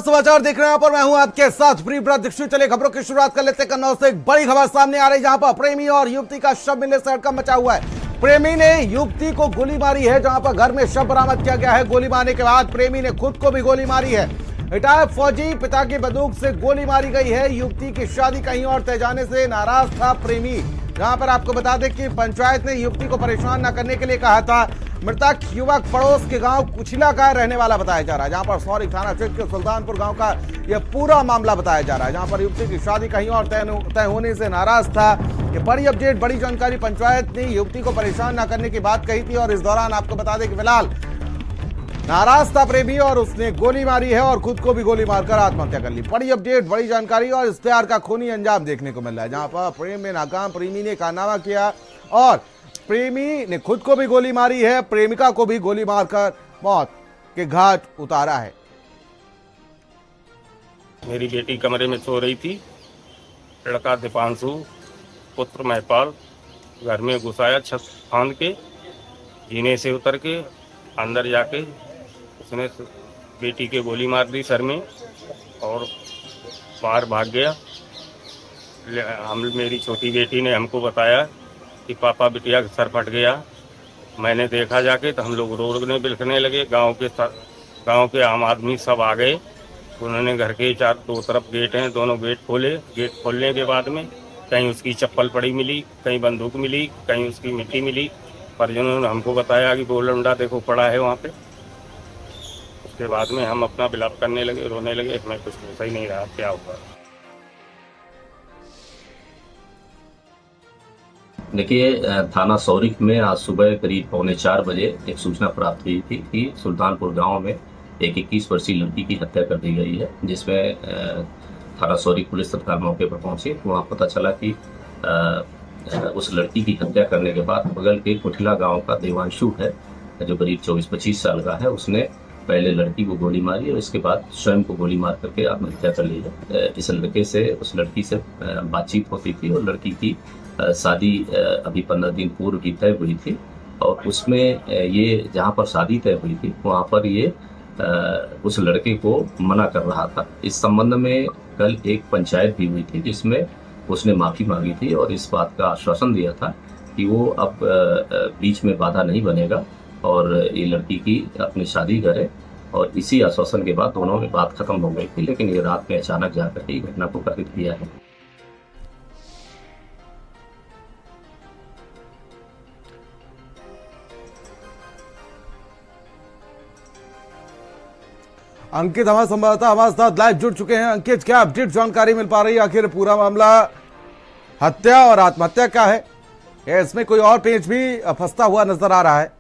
समाचार देख रहे हैं, यहाँ पर मैं हूं आपके साथ प्रिय दीक्षित। चलिए खबरों की शुरुआत कर लेते हैं। कन्नौज से एक बड़ी खबर सामने आ रही है, जहां पर प्रेमी और युवती का शव मिलने से हड़कंप मचा हुआ है। प्रेमी ने युवती को गोली मारी है, जहां पर घर में शव बरामद किया गया है। गोली मारने के बाद प्रेमी ने खुद को भी गोली मारी है। रिटायर्ड फौजी पिता की बंदूक से गोली मारी गई है। युवती की शादी कहीं और तय जाने से नाराज था प्रेमी। जहां पर आपको बता दें कि पंचायत ने युवती को परेशान न करने के लिए कहा था। मृतक युवक पड़ोस के गांव कुचिला का रहने वाला बताया जा रहा है, जहां पर सौरिक थाना क्षेत्र के सुल्तानपुर गांव का यह पूरा मामला बताया जा रहा है, जहां पर युवती की शादी कहीं और तय होने से नाराज था। ये बड़ी अपडेट, बड़ी जानकारी। पंचायत ने युवती को परेशान न करने की बात कही थी और इस दौरान आपको बता दें कि फिलहाल नाराज था प्रेमी और उसने गोली मारी है और खुद को भी गोली मारकर आत्महत्या कर ली। बड़ी अपडेट, बड़ी जानकारी और इस प्यार का खूनी अंजाम देखने को मिल रहा है, जहां पर प्रेम में नाकाम प्रेमी ने कारनामा किया और प्रेमी ने खुद को भी गोली मारी है, प्रेमिका को भी गोली मारकर मौत के घाट उतारा है। मेरी बेटी कमरे में सो रही थी। लड़का दीपांशु पुत्र महपाल घर में घुसाया, छत फांद के जीने से उतर के अंदर जाके उसने बेटी के गोली मार दी सर में और बाहर भाग गया। मेरी छोटी बेटी ने हमको बताया कि पापा बिटिया का सर फट गया। मैंने देखा जाके तो हम लोग रोने बिलखने लगे। गांव के आम आदमी सब आ गए। उन्होंने घर के दो तरफ गेट हैं, दोनों गेट खोले। गेट खोलने के बाद में कहीं उसकी चप्पल पड़ी मिली, कहीं बंदूक मिली, कहीं उसकी मिट्टी मिली। परिजनों ने हमको बताया कि गोलंडा देखो पड़ा है वहाँ पे। उसके बाद में हम अपना विलाप करने लगे, रोने लगे। मैं कुछ सही नहीं रहा क्या हुआ। देखिए, थाना सौरिक में आज सुबह करीब 3:45 बजे एक सूचना प्राप्त हुई थी कि सुल्तानपुर गांव में एक 21 वर्षीय लड़की की हत्या कर दी गई है, जिसमें थाना सौरिक पुलिस तत्काल मौके पर पहुंची। वहां पता चला कि उस लड़की की हत्या करने के बाद बगल के कुठिला गांव का देवांशु है, जो करीब 24-25 साल का है, उसने पहले लड़की को गोली मारी और इसके बाद स्वयं को गोली मार करके आत्महत्या कर ली है। इस लड़के से उस लड़की से बातचीत होती थी और लड़की की शादी अभी 15 दिन पूर्व ही तय हुई थी और उसमें ये जहाँ पर शादी तय हुई थी वहाँ पर ये उस लड़के को मना कर रहा था। इस संबंध में कल एक पंचायत भी हुई थी, जिसमें उसने माफी मांगी थी और इस बात का आश्वासन दिया था कि वो अब बीच में बाधा नहीं बनेगा और ये लड़की की अपनी शादी करे। और इसी आश्वासन के बाद दोनों में बात खत्म हो गई थी, लेकिन ये रात में अचानक जाकर के घटना को घटित किया है। अंकित हमारे संवाददाता हमारे साथ लाइव जुड़ चुके हैं। अंकित, क्या अपडेट जानकारी मिल पा रही है? आखिर पूरा मामला हत्या और आत्महत्या का है, इसमें कोई और पेच भी फंसता हुआ नजर आ रहा है?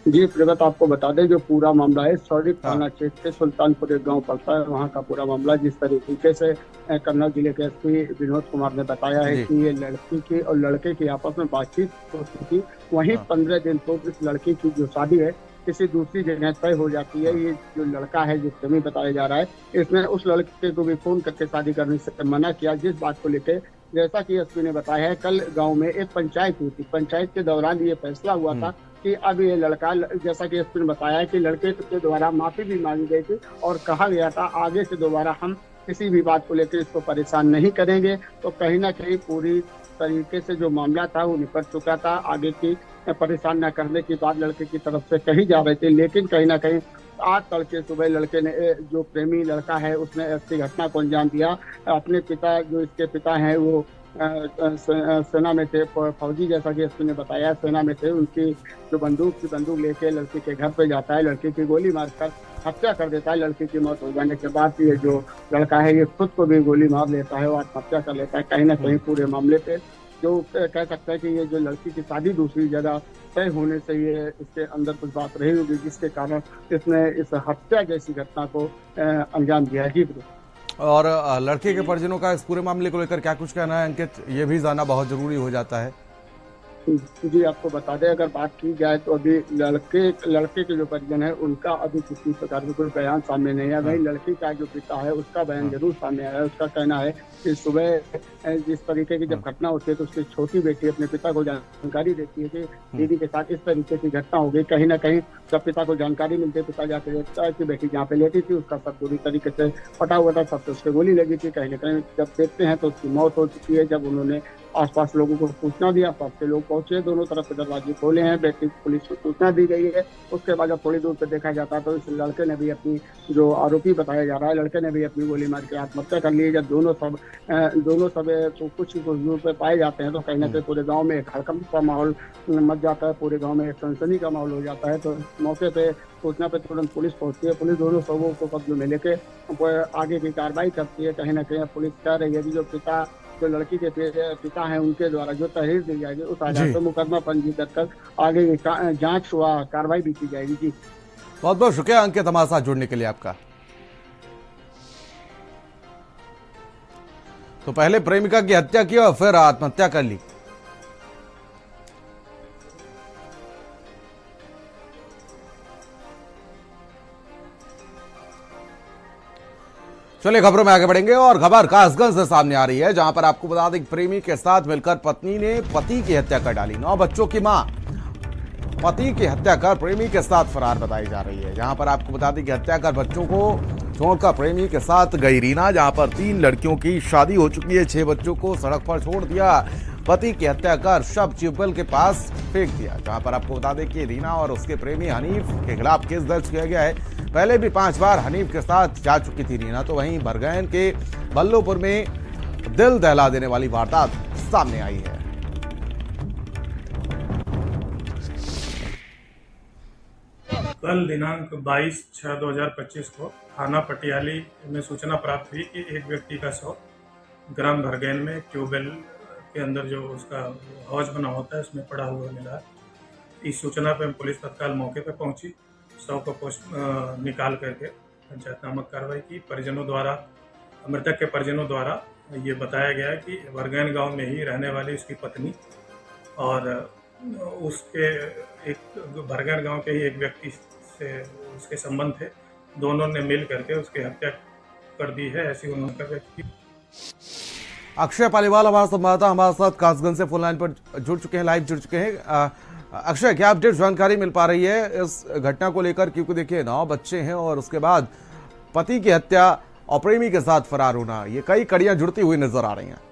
जी प्रगत, आपको बता दें जो पूरा मामला है सौरिक थाना क्षेत्र के सुल्तानपुर एक गाँव पड़ता है, वहाँ का पूरा मामला। जिस तरीके से कन्नौज जिले के एसपी विनोद कुमार ने बताया है कि ये लड़की की और लड़के की आपस में बातचीत होती थी। वहीं 15 दिन पूर्व इस लड़की की जो शादी है किसी दूसरी जगह तय हो जाती है। ये जो लड़का है, जो प्रेमी बताया जा रहा है, इसने उस लड़के को भी फोन करके शादी करने से मना किया। जिस बात को लेकर, जैसा कि एसपी ने बताया है, कल गांव में एक पंचायत हुई थी। पंचायत के दौरान ये फैसला हुआ था कि अब ये लड़का, जैसा कि एसपी ने बताया है कि लड़के के द्वारा माफी भी मांगी गई थी और कहा गया था आगे से दोबारा हम किसी भी बात को लेकर इसको परेशान नहीं करेंगे। तो कहीं ना कहीं पूरी तरीके से जो मामला था वो निपट चुका था। आगे की परेशान न करने की बात लड़के की तरफ से कही जा रही थी, लेकिन कहीं ना कहीं आज तड़के सुबह लड़के ने, जो प्रेमी लड़का है, उसने ऐसी घटना को अंजाम दिया। अपने पिता, जो इसके पिता हैं, वो सेना में थे, फौजी, जैसा कि एसपी ने बताया, सेना में थे। उनकी जो बंदूक लेके लड़की के घर पे जाता है, लड़की की गोली मारकर हत्या कर देता है। लड़की की मौत हो जाने के बाद ये जो लड़का है ये खुद को भी गोली मार लेता है और आत्महत्या कर लेता है। कहीं ना कहीं पूरे मामले पे जो कह सकता है कि ये जो लड़की की शादी दूसरी जगह तय होने से ये इसके अंदर कुछ बात रही होगी, जिसके कारण इसने इस हत्या जैसी घटना को अंजाम दिया है। और लड़के के परिजनों का इस पूरे मामले को लेकर क्या कुछ कहना है अंकित, ये भी जानना बहुत जरूरी हो जाता है। जी आपको बता दें, अगर बात की जाए तो अभी लड़के के जो परिजन है उनका अभी किसी प्रकार का कोई बयान सामने नहीं आया। वही लड़की का जो पिता है उसका बयान जरूर सामने आया है। उसका कहना है कि सुबह जिस तरीके की जब घटना होती है तो उसकी छोटी बेटी अपने पिता को जानकारी देती है कि दीदी के साथ इस तरीके की घटना हो गई। कहीं ना कहीं जब पिता को जानकारी मिलती है, पिता जाकर देखता है कि बेटी जहाँ पे लेटी थी उसका सब पूरी तरीके से फटा हुआ था, सब तो उसके गोली लगी थी। कहीं ना कहीं जब देखते हैं तो उसकी मौत हो चुकी है। जब उन्होंने आसपास लोगों को सूचना दिया, पास से लोग पहुंचे, दोनों तरफ से दरवाजे खोले हैं, बेटी पुलिस को सूचना दी गई है। उसके बाद जब थोड़ी दूर पे देखा जाता है तो इस लड़के ने भी अपनी, जो आरोपी बताया जा रहा है, लड़के ने भी अपनी गोली मार के आत्महत्या कर ली। जब दोनों सब तो कुछ दूर पे पाए जाते हैं तो कहीं ना कहीं पूरे गाँव में एक हड़कंप का माहौल मच जाता है, पूरे गाँव में एक सनसनी का माहौल हो जाता है। तो मौके पे सूचना पे तुरंत पुलिस पहुंचती है। पुलिस दोनों शवों को कब्जे में लेके आगे की कार्रवाई करती है। कहीं ना कहीं पुलिस कह रही है कि जो लड़की के पिता हैं उनके द्वारा जो तहरीर दी जाएगी उस आधार पर मुकदमा पंजीकृत कर आगे की जांच व कार्रवाई भी की जाएगी। जी बहुत बहुत शुक्रिया अंकित हमारे साथ जुड़ने के लिए आपका। तो पहले प्रेमिका की हत्या की और फिर आत्महत्या कर ली। चलिए खबरों में आगे बढ़ेंगे और खबर कासगंज से सामने आ रही है, जहां पर आपको बता दें कि प्रेमी के साथ मिलकर पत्नी ने पति की हत्या कर डाली। 9 बच्चों की मां पति की हत्या कर प्रेमी के साथ फरार बताई जा रही है। जहां पर आपको बता दें कि हत्या कर बच्चों को छोड़कर प्रेमी के साथ गई रीना, जहां पर 3 लड़कियों की शादी हो चुकी है। 6 बच्चों को सड़क पर छोड़ दिया। पति की हत्या कर शव ट्यूबवेल के पास फेंक दिया। जहां पर आपको बता दें कि रीना और उसके प्रेमी हनीफ के खिलाफ केस दर्ज किया गया है। पहले भी 5 बार हनीफ के साथ जा चुकी थी रीना। तो वहीं बरगैन के बल्लोपुर में दिल दहला देने वाली वारदात सामने आई है। कल दिनांक 22/6/2025 को थाना पटियाली में सूचना प्राप्त हुई कि एक व्यक्ति का शव ग्राम भरगैन में ट्यूबवेल के अंदर जो उसका हौज बना होता है उसमें पड़ा हुआ मिला। इस सूचना पर पुलिस तत्काल मौके पर पहुंची, शव को निकाल करके पंचायतनामक कार्रवाई की। परिजनों द्वारा, मृतक के परिजनों द्वारा ये बताया गया कि भरगैन गांव में ही रहने वाली उसकी पत्नी और उसके एक भरगैन गांव के ही एक व्यक्ति से उसके संबंध थे। दोनों ने मिल करके उसकी हत्या कर दी है, ऐसी उन्होंने व्यक्ति। अक्षय पालीवाल हमारा संवाददाता हमारे साथ कासगंज से फोन लाइन पर जुड़ चुके हैं, लाइव जुड़ चुके हैं। अक्षय, क्या अपडेट जानकारी मिल पा रही है इस घटना को लेकर? क्योंकि देखिए 9 बच्चे हैं और उसके बाद पति की हत्या और प्रेमी के साथ फरार होना, ये कई कड़ियां जुड़ती हुई नजर आ रही हैं।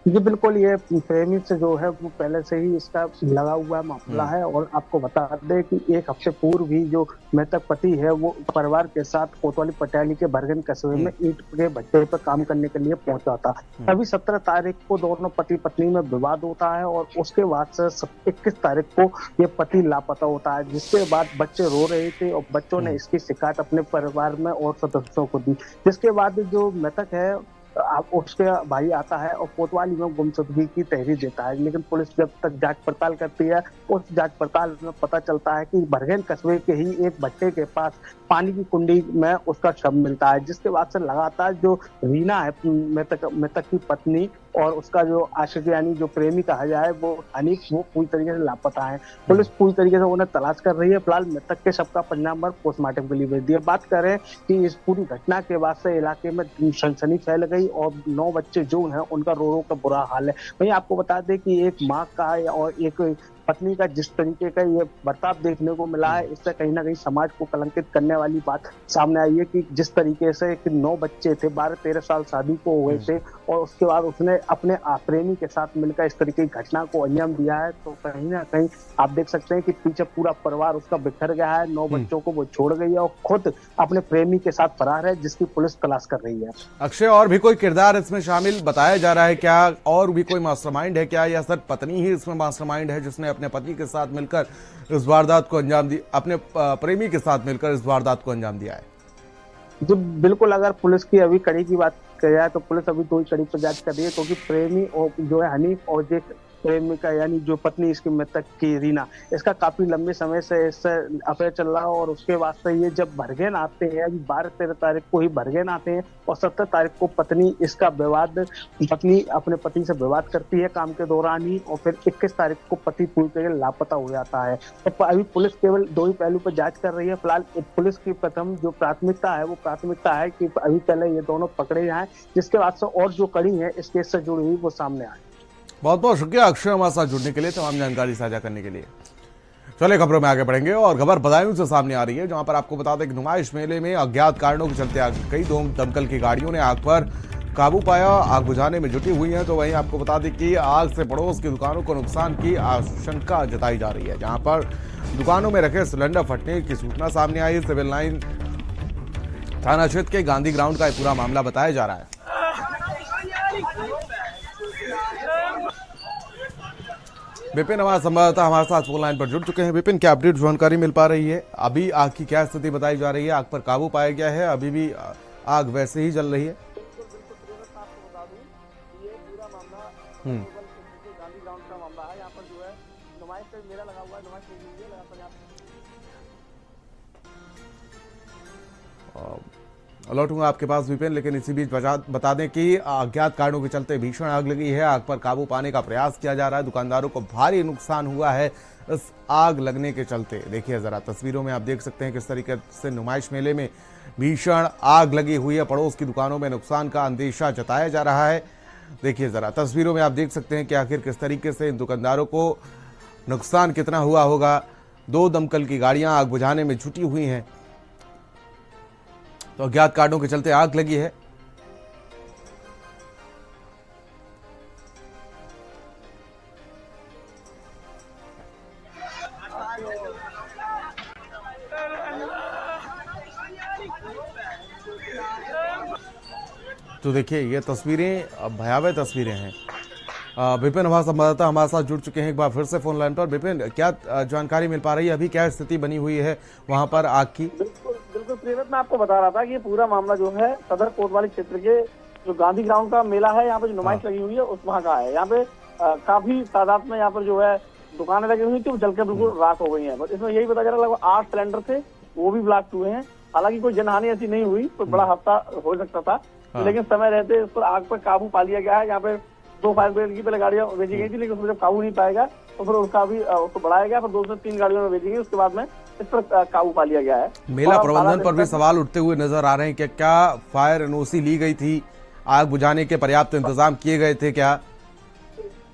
जी बिल्कुल, ये प्रेमी से जो है वो पहले से ही इसका लगा हुआ मामला है। और आपको बता दें कि 1 हफ्ते पूर्व भी जो मृतक पति है वो परिवार के साथ कोतवाली पटियाली के बरगन कस्बे में ईंट के भट्टे पर काम करने के लिए पहुंचा था। अभी 17 तारीख को दोनों पति पत्नी में विवाद होता है और उसके बाद से 21 तारीख को ये पति लापता होता है, जिसके बाद बच्चे रो रहे थे और बच्चों ने इसकी शिकायत अपने परिवार में और सदस्यों को दी। जिसके बाद जो मृतक है उसके भाई आता है और कोतवाली में गुमशुदगी की तहरीर देता है। लेकिन पुलिस जब तक जांच पड़ताल करती है, उस जांच पड़ताल में पता चलता है कि बरगैन कस्बे के ही एक बच्चे के पास पानी की कुंडी में उसका शव मिलता है। जिसके बाद से लगातार जो रीना है मृतक की पत्नी और उसका जो आशिक यानी जो प्रेमी कहा जाए वो हनीफ, वो पूरी तरीके से लापता है। पुलिस पूरी तरीके से उन्हें तलाश कर रही है। फिलहाल मृतक के शव का पंचनामा पोस्टमार्टम के लिए भेज दिया। बात करें कि इस पूरी घटना के बाद से इलाके में सनसनी फैल गई और 9 बच्चे जो हैं उनका रो रो का बुरा हाल है। वहीं आपको बता दें कि एक माँ का और एक पत्नी का जिस तरीके का ये बर्ताव देखने को मिला है, इससे कहीं ना कहीं समाज को कलंकित करने वाली बात सामने आई है कि जिस तरीके से 9 बच्चे थे, 12-13 साल शादी को हुए थे और उसके बाद उसने अपने प्रेमी के साथ मिलकर इस तरीके की घटना को अंजाम दिया है। तो कहीं ना कहीं आप देख सकते हैं कि पीछे पूरा परिवार उसका बिखर गया है। 9 बच्चों को वो छोड़ गई है और खुद अपने प्रेमी के साथ फरार है, जिसकी पुलिस तलाश कर रही है। अक्षय, और भी कोई किरदार इसमें शामिल बताया जा रहा है क्या? और भी कोई मास्टरमाइंड है क्या, या सिर्फ पत्नी ही इसमें मास्टरमाइंड है जिसने अपने पति के साथ मिलकर इस वारदात को अंजाम दी, अपने प्रेमी के साथ मिलकर इस वारदात को अंजाम दिया है? जी बिल्कुल, अगर पुलिस की अभी कड़ी की बात किया जाए तो पुलिस अभी 2 ही कड़ी पर जांच कर रही है, क्योंकि प्रेमी और जो है हनीफ और जो प्रेमिका यानी जो पत्नी इसकी मृतक की रीना, इसका काफी लंबे समय से इससे अफेयर चल रहा और उसके वास्ते ये जब भरगेन आते हैं, अभी 12-13 तारीख को ही भरगेन आते हैं और 17 तारीख को पत्नी अपने पति से विवाद करती है काम के दौरान ही, और फिर 21 तारीख को पति पूरी तरह लापता हो जाता है। तो अभी पुलिस केवल 2 ही पहलू पर जांच कर रही है। फिलहाल पुलिस की प्रथम जो प्राथमिकता है कि अभी पहले ये दोनों पकड़े जाएं, जिसके बाद से और जो कड़ी है इस केस से जुड़ी हुई वो सामने आए। बहुत बहुत शुक्रिया अक्षय हमारे साथ जुड़ने के लिए, तमाम जानकारी साझा करने के लिए। चलिए खबरों में आगे बढ़ेंगे और खबर बदायूं से सामने आ रही है, जहां पर आपको बता दें कि नुमाइश मेले में अज्ञात कारणों के चलते आग कई दमकल की गाड़ियों ने आग पर काबू पाया, आग बुझाने में जुटी हुई है। तो वहीं आपको बता दें कि आग से पड़ोस की दुकानों को नुकसान की आशंका जताई जा रही है, जहां पर दुकानों में रखे सिलेंडर फटने की सूचना सामने आई। सिविल लाइन थाना क्षेत्र के गांधी ग्राउंड का पूरा मामला बताया जा रहा है। विपिन हमारा संवाददाता हमारे साथ फोन लाइन पर जुड़ चुके हैं। विपिन, क्या अपडेट जानकारी मिल पा रही है? अभी आग की क्या स्थिति बताई जा रही है? आग पर काबू पाया गया है? अभी भी आग वैसे ही जल रही है? गांधी ग्राउंड का मामला है। यहाँ पर जो है नुमाइश का मेला लगा हुआ है, नुमाइश लगी हुई है लगातार। लौटूंगा आपके पास विपिन, लेकिन इसी बीच बता दें कि अज्ञात कारणों के चलते भीषण आग लगी है। आग पर काबू पाने का प्रयास किया जा रहा है। दुकानदारों को भारी नुकसान हुआ है इस आग लगने के चलते। देखिए जरा तस्वीरों में आप देख सकते हैं किस तरीके से नुमाइश मेले में भीषण आग लगी हुई है। पड़ोस की दुकानों में नुकसान का अंदेशा जताया जा रहा है। देखिए जरा तस्वीरों में आप देख सकते हैं कि आखिर किस तरीके से इन दुकानदारों को नुकसान कितना हुआ होगा। 2 दमकल की गाड़ियां आग बुझाने में जुटी हुई हैं। तो अज्ञात कारणों के चलते आग लगी है। तो देखिए ये तस्वीरें भयावह तस्वीरें हैं। विपिन हमारा संवाददाता हमारे साथ जुड़ चुके हैं एक बार फिर से फोन लाइन पर। विपिन, क्या जानकारी मिल पा रही है? अभी क्या स्थिति बनी हुई है वहां पर आग की? बिल्कुल प्रेरित, मैं आपको बता रहा था कि ये पूरा मामला जो है सदर कोतवाली क्षेत्र के जो गांधी ग्राउंड का मेला है, यहाँ पे जो नुमाइश लगी हुई है उस वहाँ का है। यहाँ पे काफी तादाद में यहाँ पर जो है दुकानें लगी हुई थी, वो जलकर बिल्कुल राख हो गई है। बट इसमें यही पता चला लगभग 8 सिलेंडर थे, वो भी ब्लास्ट हुए हैं। हालांकि कोई जनहानि ऐसी नहीं हुई, कोई बड़ा हादसा हो सकता था, लेकिन समय रहते इस पर आग पर काबू पा लिया गया है। यहाँ पे 2 फायर ब्रिगेड की पहले गाड़ियां भेजी गई थी, लेकिन उसमें जब काबू नहीं पाएगा तो फिर उसका भी उसको बढ़ाया गया, फिर 2 से 3 गाड़ियों में भेजी गई। उसके बाद में इस पर काबू पा लिया गया है। मेला प्रबंधन पर भी सवाल उठते हुए नजर आ रहे हैं कि क्या फायर एनओसी ली गई थी? आग बुझाने के पर्याप्त इंतजाम किए गए थे क्या?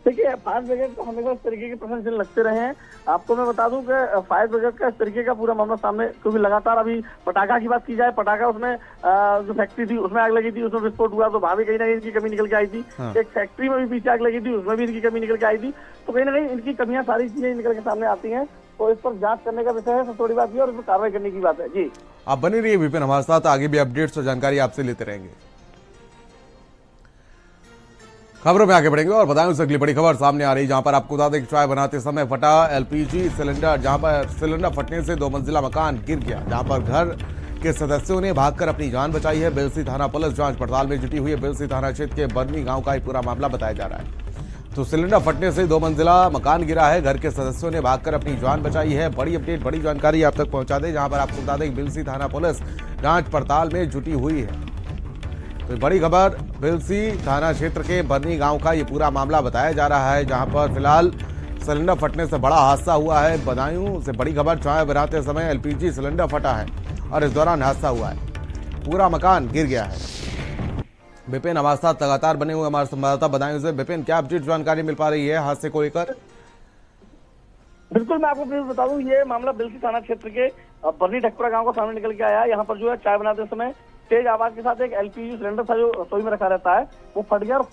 देखिए फायर ब्रिगेड को हमेशा इस तरीके के प्रश्न लगते रहे हैं। आपको मैं बता दूं कि फायर ब्रिगेड का इस तरीके का पूरा मामला सामने, क्योंकि लगातार अभी पटाखा की बात की जाए, पटाखा उसमें जो फैक्ट्री थी उसमें आग लगी थी, उसमें विस्फोट हुआ, तो वहां भी कहीं ना कहीं इनकी कमी निकल के आई थी। एक फैक्ट्री में भी पीछे आग लगी थी, उसमें भी इनकी कमी निकल के आई थी। तो कहीं ना कहीं इनकी कमियां सारी चीजें निकल के सामने आती हैं। तो इस पर जांच करने का विषय है, सबसे बड़ी बात ये, और इस पर कार्रवाई करने की बात है। जी आप बने रहिए विपिन हमारे साथ, आगे भी अपडेट्स और जानकारी आपसे लेते रहेंगे। खबरों में आगे बढ़ेंगे और बताएं उससे अगली बड़ी खबर सामने आ रही, जहां पर आपको बता दें कि चाय बनाते समय फटा एलपीजी सिलेंडर, जहां पर सिलेंडर फटने से 2 मंजिला मकान गिर गया, जहां पर घर के सदस्यों ने भागकर अपनी जान बचाई है। बिलसी थाना पुलिस जांच पड़ताल में जुटी हुई है। बिलसी थाना क्षेत्र के बर्मी गांव का पूरा मामला बताया जा रहा है। तो सिलेंडर फटने से 2 मंजिला मकान गिरा है, घर के सदस्यों ने भागकर अपनी जान बचाई है। बड़ी अपडेट, बड़ी जानकारी आप तक पहुंचा दें, जहां पर आपको बता दें कि बिलसी थाना पुलिस जांच पड़ताल में जुटी हुई है। तो बड़ी खबर, बिलसी थाना क्षेत्र के बर्नी गांव का ये पूरा मामला बताया जा रहा है, जहां पर फिलहाल सिलेंडर फटने से बड़ा हादसा हुआ है। बदायूं से बड़ी खबर, चाय बनाते समय एलपीजी सिलेंडर फटा है और इस दौरान हादसा हुआ है, पूरा मकान गिर गया है। विपिन हमारे साथ लगातार बने हुए हमारे संवाददाता बदायूं से। विपिन, क्या अपडेट जानकारी मिल पा रही है हादसे को लेकर? बिल्कुल, मैं आपको बता दूं, ये मामला बिलसी थाना क्षेत्र के बर्नी ढकपुरा गांव का सामने निकल के आया है। यहाँ पर जो है चाय बनाते समय तेज आवाज के साथ एक एलपीजी सिलेंडर था जो रसोई में रखा रहता है, वो फट गया और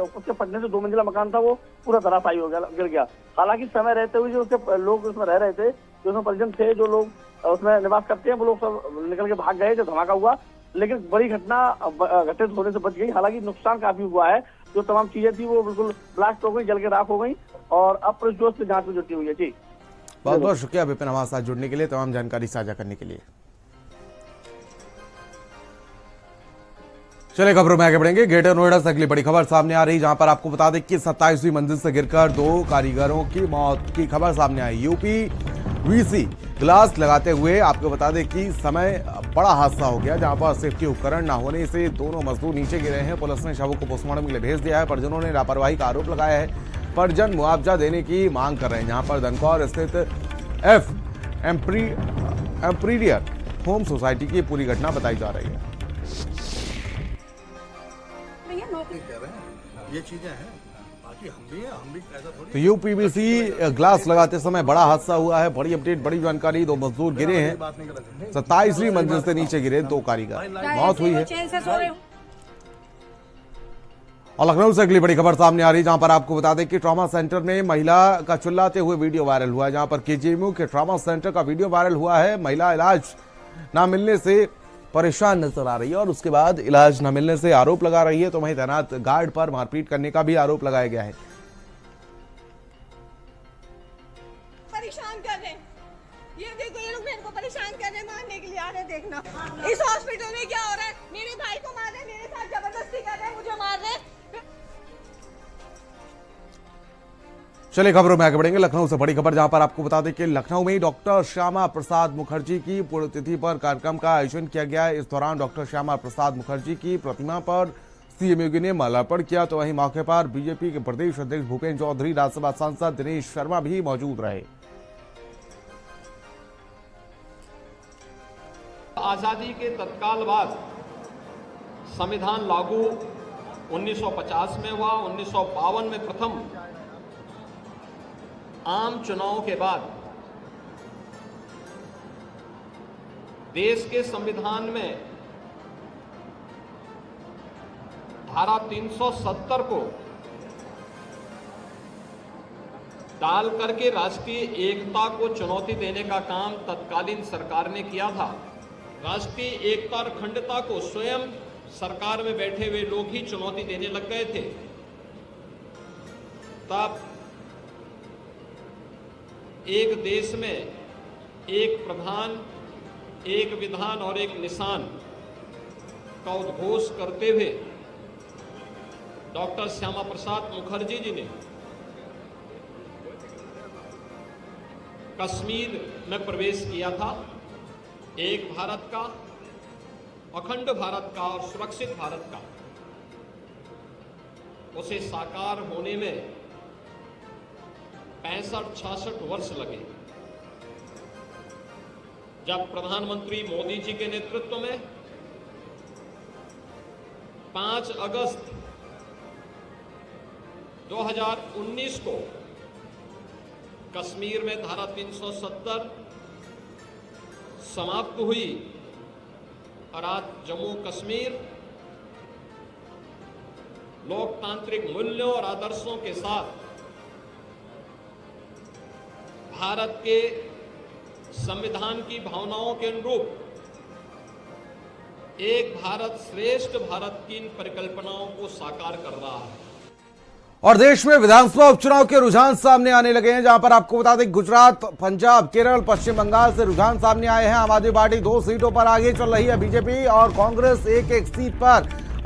उसके फटने से 2 मंजिला मकान था वो पूरा धराशायी हो गया, गिर गया। हालांकि समय रहते हुए जो उसके लोग उसमें रह रहे थे, जो उसमें परिजन थे, जो लोग उसमें निवास करते हैं, वो लोग सब निकल के भाग गए। जो धमाका हुआ, लेकिन बड़ी घटना घटित होने से बच गई। हालांकि नुकसान काफी हुआ है, जो तमाम चीजें थी वो बिल्कुल ब्लास्ट हो गई, जल के राख हो गई, और अब पुलिस जोश से जांच में जुटी हुई है। जी बहुत बहुत शुक्रिया विपिन हमारे साथ जुड़ने के लिए, तमाम जानकारी साझा करने के लिए। चलिए खबरों में आगे बढ़ेंगे। ग्रेटर नोएडा से अगली बड़ी खबर सामने आ रही, जहां पर आपको बता दें कि 27वीं मंजिल से गिरकर 2 कारीगरों की मौत की खबर सामने आई। यूपी वीसी ग्लास लगाते हुए आपको बता दें कि समय बड़ा हादसा हो गया, जहां पर सेफ्टी उपकरण न होने से दोनों मजदूर नीचे गिरे हैं। पुलिस ने शवों को पोस्टमार्टम के लिए भेज दिया है। परिजनों ने लापरवाही का आरोप लगाया है। परिजन मुआवजा देने की मांग कर रहे हैं। जहां पर दनकौर स्थित एफ एम्पीरियर होम सोसाइटी की पूरी घटना बताई जा रही है। ये चीजें हैं, बाकी हम भी ऐसा थोड़ी। तो यूपीवीसी ग्लास लगाते समय बड़ा हादसा हुआ है। बड़ी अपडेट, बड़ी जानकारी। 2 मजदूर गिरे हैं। 27वीं मंजिल से नीचे गिरे 2 कारीगर, मौत हुई है। और लखनऊ से अगली बड़ी खबर सामने आ रही, जहां पर आपको बता दें कि ट्रॉमा सेंटर में महिला का चिल्लाते हुए वीडियो वायरल हुआ है। जहां पर केजीएमयू के ट्रॉमा सेंटर का वीडियो वायरल हुआ है। महिला इलाज न मिलने से परेशान नजर आ रही है और उसके बाद इलाज न मिलने से आरोप लगा रही है। तो वहीं तैनात गार्ड पर मारपीट करने का भी आरोप लगाया गया है। परेशान कर रहे हैं, ये देखो, ये लोग मेरे को परेशान कर रहे हैं, मारने के लिए आ रहे हैं। देखना इस हॉस्पिटल में क्या हो रहा है। मेरे भाई को मार रहे हैं, मेरे साथ जबरदस्ती कर रहे हैं, मुझे मार रहे हैं। चलिए खबरों में आगे बढ़ेंगे। लखनऊ से बड़ी खबर, जहां पर आपको बता दें कि लखनऊ में डॉक्टर श्यामा प्रसाद मुखर्जी की पुण्यतिथि पर कार्यक्रम का आयोजन किया गया। इस दौरान डॉक्टर श्यामा प्रसाद मुखर्जी की प्रतिमा पर सीएम योगी ने माल्यार्पण किया। तो वहीं मौके पर बीजेपी के प्रदेश अध्यक्ष भूपेन्द्र चौधरी, राज्यसभा सांसद दिनेश शर्मा भी मौजूद रहे। आजादी के तत्काल बाद संविधान लागू 1950 में हुआ। 1952 में प्रथम आम चुनाव के बाद देश के संविधान में धारा 370 को डाल करके राष्ट्रीय एकता को चुनौती देने का काम तत्कालीन सरकार ने किया था। राष्ट्रीय एकता और अखंडता को स्वयं सरकार में बैठे हुए लोग ही चुनौती देने लग गए थे। तब एक देश में एक प्रधान, एक विधान और एक निशान का उद्घोष करते हुए डॉक्टर श्यामा प्रसाद मुखर्जी जी ने कश्मीर में प्रवेश किया था। एक भारत का, अखंड भारत का और सुरक्षित भारत का, उसे साकार होने में 65-66 वर्ष लगे। जब प्रधानमंत्री मोदी जी के नेतृत्व में 5 अगस्त 2019 को कश्मीर में धारा 370 समाप्त हुई और आज जम्मू कश्मीर लोकतांत्रिक मूल्यों और आदर्शों के साथ भारत के संविधान की भावनाओं के अनुरूप एक भारत श्रेष्ठ भारत की इन परिकल्पनाओं को साकार कर रहा है। और देश में विधानसभा उपचुनाव के रुझान सामने आने लगे हैं, जहां पर आपको बता दें गुजरात, पंजाब, केरल, पश्चिम बंगाल से रुझान सामने आए हैं। आम आदमी पार्टी 2 सीटों पर आगे चल रही है। बीजेपी और कांग्रेस एक सीट पर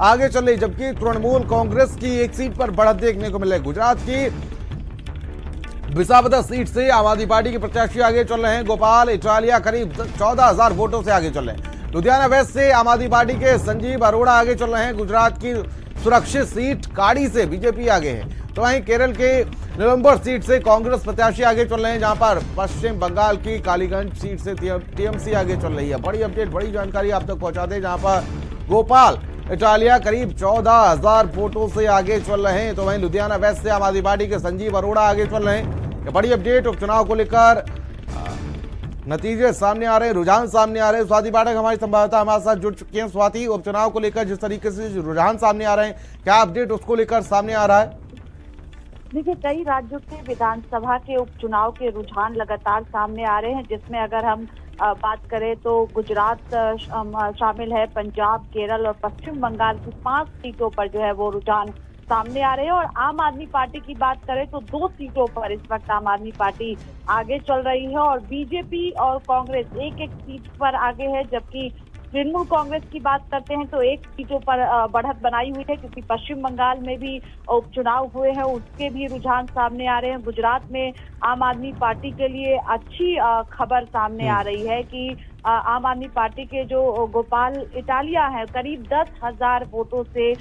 आगे चल रही, जबकि तृणमूल कांग्रेस की 1 सीट पर बढ़त देखने को मिले। गुजरात की विसावदर सीट से आम आदमी पार्टी के प्रत्याशी आगे चल रहे हैं। गोपाल इटालिया करीब 14,000 वोटों से आगे चल रहे हैं। लुधियाना वेस्ट से आम आदमी पार्टी के संजीव अरोड़ा आगे चल रहे हैं। गुजरात की सुरक्षित सीट काड़ी से बीजेपी आगे है। तो वहीं केरल के निलंबर सीट से कांग्रेस प्रत्याशी आगे चल रहे हैं, जहां पर पश्चिम बंगाल की कालीगंज सीट से टीएमसी आगे चल रही है। बड़ी अपडेट, बड़ी जानकारी आप तक पहुंचा दें, जहां पर गोपाल इटालिया करीब 14,000 वोटों से आगे चल रहे हैं। तो वहीं लुधियाना वेस्ट से आम आदमी पार्टी के संजीव अरोड़ा आगे चल रहे हैं। बड़ी अपडेट, उपचुनाव को लेकर नतीजे सामने आ रहे हैं, रुझान सामने आ रहे हैं। स्वाति पाठक हमारी संवाददाता हमारे साथ जुड़ चुकी हैं। स्वाति, उपचुनाव को लेकर जिस तरीके से रुझान सामने आ रहे हैं, क्या अपडेट उसको लेकर सामने आ रहा है? देखिए, कई राज्यों के विधानसभा के उपचुनाव के रुझान लगातार सामने आ रहे हैं, जिसमें अगर हम बात करें तो गुजरात शामिल है, पंजाब, केरल और पश्चिम बंगाल की 5 सीटों पर जो है वो रुझान सामने आ रहे हैं। और आम आदमी पार्टी की बात करें तो 2 सीटों पर इस वक्त आम आदमी पार्टी आगे चल रही है और बीजेपी और कांग्रेस एक सीट पर आगे है, जबकि तृणमूल कांग्रेस की बात करते हैं तो एक सीटों पर बढ़त बनाई हुई है, क्योंकि पश्चिम बंगाल में भी उपचुनाव हुए हैं, उसके भी रुझान सामने आ रहे हैं। गुजरात में आम आदमी पार्टी के लिए अच्छी खबर सामने आ रही है कि आम आदमी पार्टी के जो गोपाल इटालिया हैं करीब 10,000 वोटों से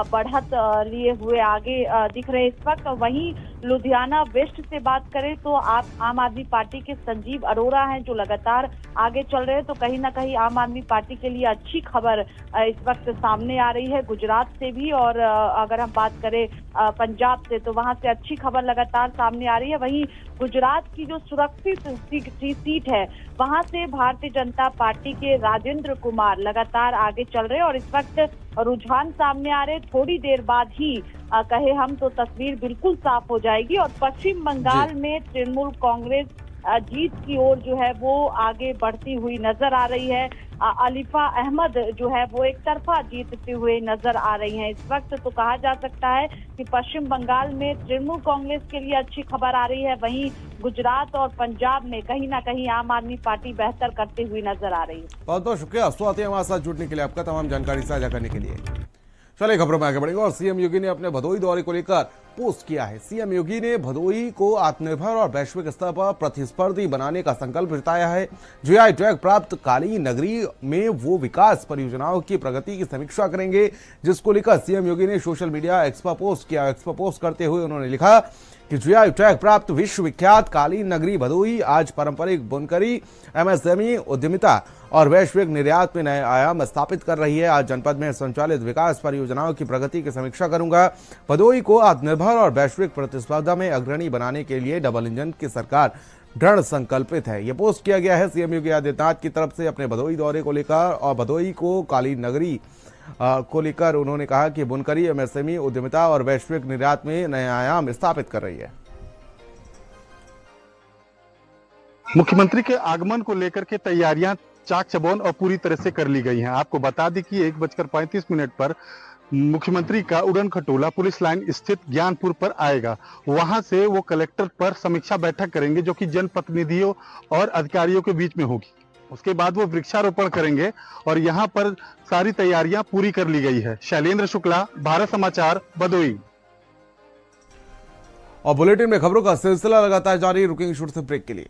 बढ़त लिए हुए आगे दिख रहे इस वक्त। वहीं लुधियाना वेस्ट से बात करें तो आम आदमी पार्टी के संजीव अरोड़ा हैं जो लगातार आगे चल रहे हैं, तो कहीं ना कहीं आम आदमी पार्टी के लिए अच्छी खबर इस वक्त सामने आ रही है गुजरात से भी। और अगर हम बात करें पंजाब से तो वहां से अच्छी खबर लगातार सामने आ रही है। वहीं गुजरात की जो सुरक्षित सीट है वहां से भारतीय जनता पार्टी के राजेंद्र कुमार लगातार आगे चल रहे हैं और इस वक्त रुझान सामने आ रहे। थोड़ी देर बाद ही कहे हम तो तस्वीर बिल्कुल साफ हो जाएगी और पश्चिम बंगाल में तृणमूल कांग्रेस जीत की ओर जो है वो आगे बढ़ती हुई नजर आ रही है। अलीफा अहमद जो है वो एक तरफा जीतते हुए नजर आ रही हैं इस वक्त। तो कहा जा सकता है कि पश्चिम बंगाल में तृणमूल कांग्रेस के लिए अच्छी खबर आ रही है, वहीं गुजरात और पंजाब में कहीं ना कहीं आम आदमी पार्टी बेहतर करते हुए नजर आ रही है। बहुत बहुत शुक्रिया स्वाति हमारे साथ जुड़ने के लिए, आपका तमाम जानकारी साझा करने के लिए। चलिए खबरों में आगे बढ़ेंगे और सीएम योगी ने अपने भदोही दौरे को लेकर पोस्ट किया है। सीएम योगी ने भदोही को आत्मनिर्भर और वैश्विक स्तर पर प्रतिस्पर्धी बनाने का संकल्प जताया है। जीआई टैग प्राप्त काली नगरी में वो विकास परियोजनाओं की प्रगति की समीक्षा करेंगे, जिसको लेकर सीएम योगी ने सोशल मीडिया एक्स पर पोस्ट किया। एक्स पर पोस्ट करते हुए उन्होंने लिखा कि जीआई टैग प्राप्त विश्वविख्यात काली नगरी भदोही आज पारंपरिक बुनकरी, एमएसएमई उद्यमिता और वैश्विक निर्यात में नए आयाम स्थापित कर रही है। आज जनपद में संचालित विकास परियोजनाओं की प्रगति की समीक्षा करूंगा। भदोही को आत्मनिर्भर और वैश्विक प्रतिस्पर्धा में अग्रणी बनाने के लिए डबल इंजन की सरकार दृढ़ संकल्पित है। यह पोस्ट किया गया है सीएम योगी आदित्यनाथ की तरफ से अपने भदोही दौरे को लेकर और भदोही को काली नगरी को लेकर उन्होंने कहा कि बुनकरी, एमएसएमई उद्यमिता और वैश्विक निर्यात में नए आयाम स्थापित कर रही है। मुख्यमंत्री के आगमन को लेकर के तैयारियां चाक चबौन और पूरी तरह से कर ली गई हैं। आपको बता दें कि 1:35 पर मुख्यमंत्री का उड़न खटोला पुलिस लाइन स्थित ज्ञानपुर पर आएगा। वहां से वो कलेक्टर पर समीक्षा बैठक करेंगे जो कि जनप्रतिनिधियों और अधिकारियों के बीच में होगी। उसके बाद वो वृक्षारोपण करेंगे और यहाँ पर सारी तैयारियां पूरी कर ली गई है। शैलेंद्र शुक्ला, भारत समाचार, भदोही। और बुलेटिन में खबरों का सिलसिला लगातार जारी, रुकेंगे छोटे से ब्रेक के लिए।